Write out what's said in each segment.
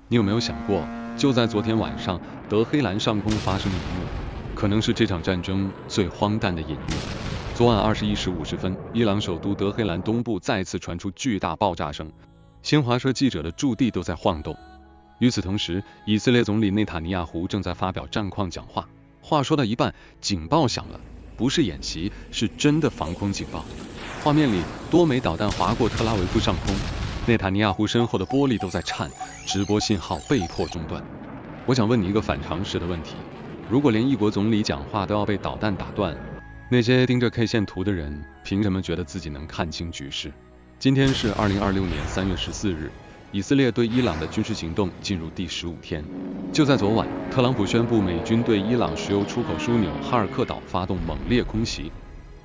你有没有想过，就在昨天晚上，德黑兰上空发生的一幕，可能是这场战争最荒诞的隐喻。昨晚21时50分，伊朗首都德黑兰东部再次传出巨大爆炸声，新华社记者的驻地都在晃动。与此同时，以色列总理内塔尼亚胡正在发表战况讲话，话说到一半，警报响了，不是演习，是真的防空警报。画面里，多枚导弹划过特拉维夫上空，内塔尼亚胡身后的玻璃都在颤，直播信号被迫中断。我想问你一个反常识的问题：如果连一国总理讲话都要被导弹打断，那些盯着 K 线图的人凭什么觉得自己能看清局势？今天是2026年3月14日，以色列对伊朗的军事行动进入第15天。就在昨晚，特朗普宣布美军对伊朗石油出口枢纽哈尔克岛发动猛烈空袭。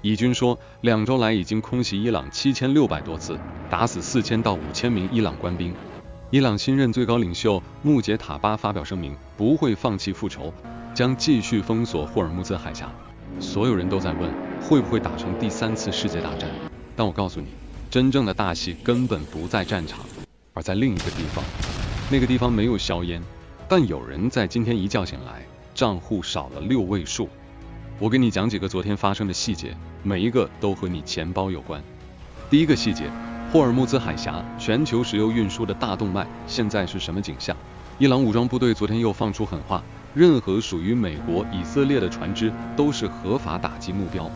以军说，2周来已经空袭伊朗7600多次，打死4000到5000名伊朗官兵。伊朗新任最高领袖穆杰塔巴发表声明，不会放弃复仇，将继续封锁霍尔木兹海峡。所有人都在问，会不会打成第3次世界大战？但我告诉你，真正的大戏根本不在战场，而在另一个地方。那个地方没有硝烟，但有人在今天一觉醒来，账户少了6位数。我给你讲几个昨天发生的细节，每一个都和你钱包有关。第一个细节，霍尔木兹海峡，全球石油运输的大动脉，现在是什么景象？伊朗武装部队昨天又放出狠话，任何属于美国、以色列的船只都是合法打击目标。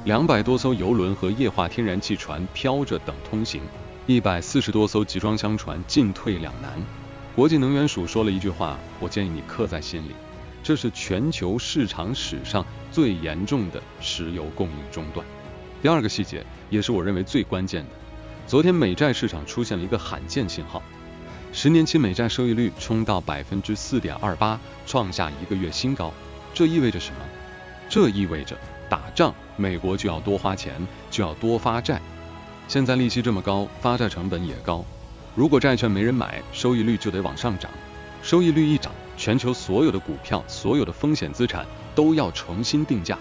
200多艘油轮和液化天然气船飘着等通行，140多艘集装箱船进退两难。国际能源署说了一句话，我建议你刻在心里，这是全球市场史上最严重的石油供应中断。第二个细节，也是我认为最关键的，昨天美债市场出现了一个罕见信号，10年期美债收益率冲到 4.28%， 创下1个月新高。这意味着什么？这意味着打仗，美国就要多花钱，就要多发债。现在利息这么高，发债成本也高，如果债券没人买，收益率就得往上涨。收益率一涨，全球所有的股票，所有的风险资产都要重新定价。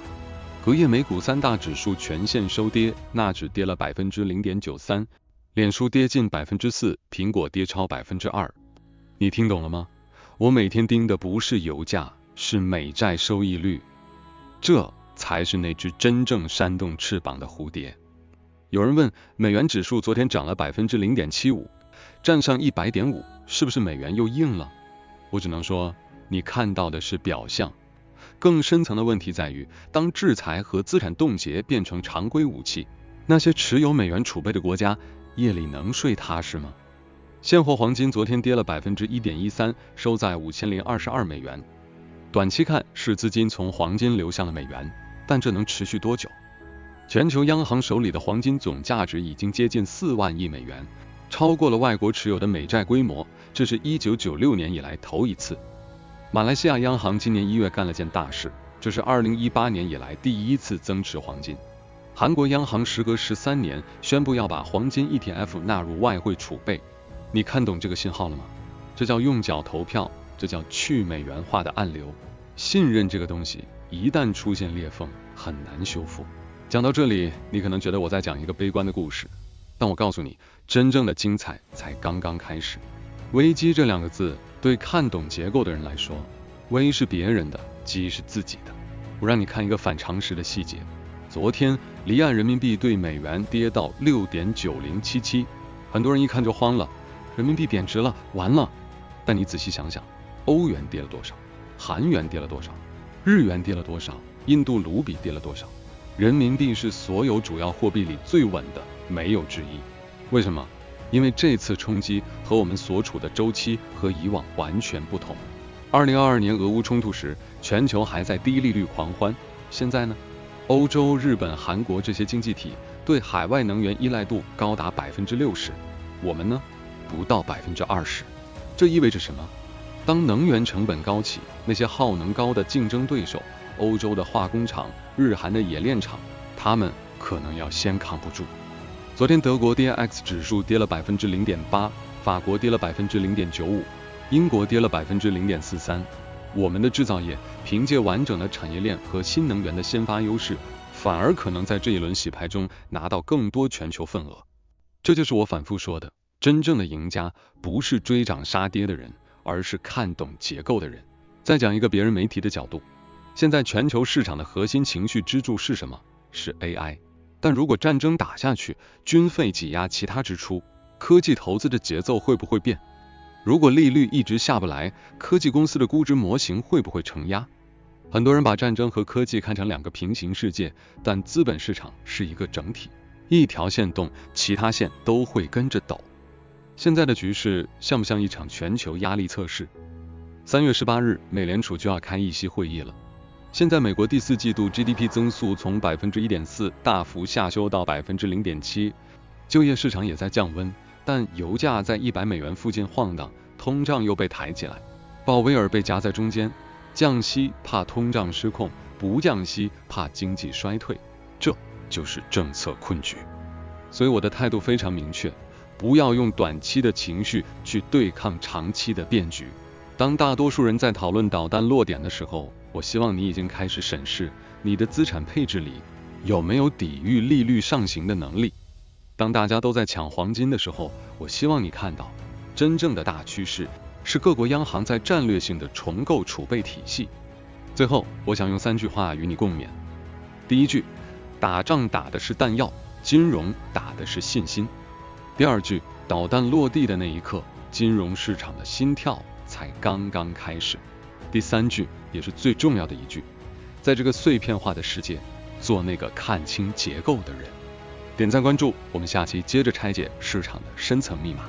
隔夜美股3大指数全线收跌，纳指跌了 0.93%， 脸书跌近 4%， 苹果跌超 2%。 你听懂了吗？我每天盯的不是油价，是美债收益率，这才是那只真正扇动翅膀的蝴蝶。有人问，美元指数昨天涨了 0.75%， 站上 100.5， 是不是美元又硬了？我只能说，你看到的是表象，更深层的问题在于，当制裁和资产冻结变成常规武器，那些持有美元储备的国家夜里能睡踏实吗？现货黄金昨天跌了 1.13%， 收在5022美元。短期看是资金从黄金流向了美元，但这能持续多久？全球央行手里的黄金总价值已经接近4万亿美元，超过了外国持有的美债规模，这是1996年以来头一次。马来西亚央行今年1月干了件大事，这是2018年以来第一次增持黄金。韩国央行时隔13年宣布要把黄金 ETF 纳入外汇储备。你看懂这个信号了吗？这叫用脚投票，这叫去美元化的暗流。信任这个东西一旦出现裂缝，很难修复。讲到这里，你可能觉得我在讲一个悲观的故事，但我告诉你，真正的精彩才刚刚开始。危机这2个字对看懂结构的人来说，危是别人的，机是自己的。我让你看一个反常识的细节，昨天离岸人民币对美元跌到 6.9077， 很多人一看就慌了，人民币贬值了，完了。但你仔细想想，欧元跌了多少，韩元跌了多少，日元跌了多少，印度卢比跌了多少？人民币是所有主要货币里最稳的，没有之一。为什么？因为这次冲击和我们所处的周期和以往完全不同。2022年俄乌冲突时，全球还在低利率狂欢，现在呢？欧洲、日本、韩国这些经济体对海外能源依赖度高达 60%， 我们呢？不到 20%。 这意味着什么？当能源成本高企，那些耗能高的竞争对手，欧洲的化工厂、日韩的冶炼厂，他们可能要先扛不住。昨天德国 DAX 指数跌了 0.8%， 法国跌了 0.95%， 英国跌了 0.43%。 我们的制造业凭借完整的产业链和新能源的先发优势，反而可能在这一轮洗牌中拿到更多全球份额。这就是我反复说的，真正的赢家不是追涨杀跌的人，而是看懂结构的人。再讲一个别人没提的角度，现在全球市场的核心情绪支柱是什么？是 AI。但如果战争打下去，军费挤压其他支出，科技投资的节奏会不会变？如果利率一直下不来，科技公司的估值模型会不会承压？很多人把战争和科技看成两个平行世界，但资本市场是一个整体，一条线动，其他线都会跟着抖。现在的局势像不像一场全球压力测试？3月18日，美联储就要开议息会议了。现在美国第4季度 GDP 增速从 1.4% 大幅下修到 0.7%， 就业市场也在降温，但油价在100美元附近晃荡，通胀又被抬起来，鲍威尔被夹在中间，降息怕通胀失控，不降息怕经济衰退，这就是政策困局。所以我的态度非常明确，不要用短期的情绪去对抗长期的变局。当大多数人在讨论导弹落点的时候，我希望你已经开始审视你的资产配置里有没有抵御利率上行的能力。当大家都在抢黄金的时候，我希望你看到真正的大趋势是各国央行在战略性的重构储备体系。最后，我想用3句话与你共勉。第一句，打仗打的是弹药，金融打的是信心。第二句，导弹落地的那一刻，金融市场的心跳才刚刚开始。第3句，也是最重要的一句，在这个碎片化的世界，做那个看清结构的人。点赞关注，我们下期接着拆解市场的深层密码。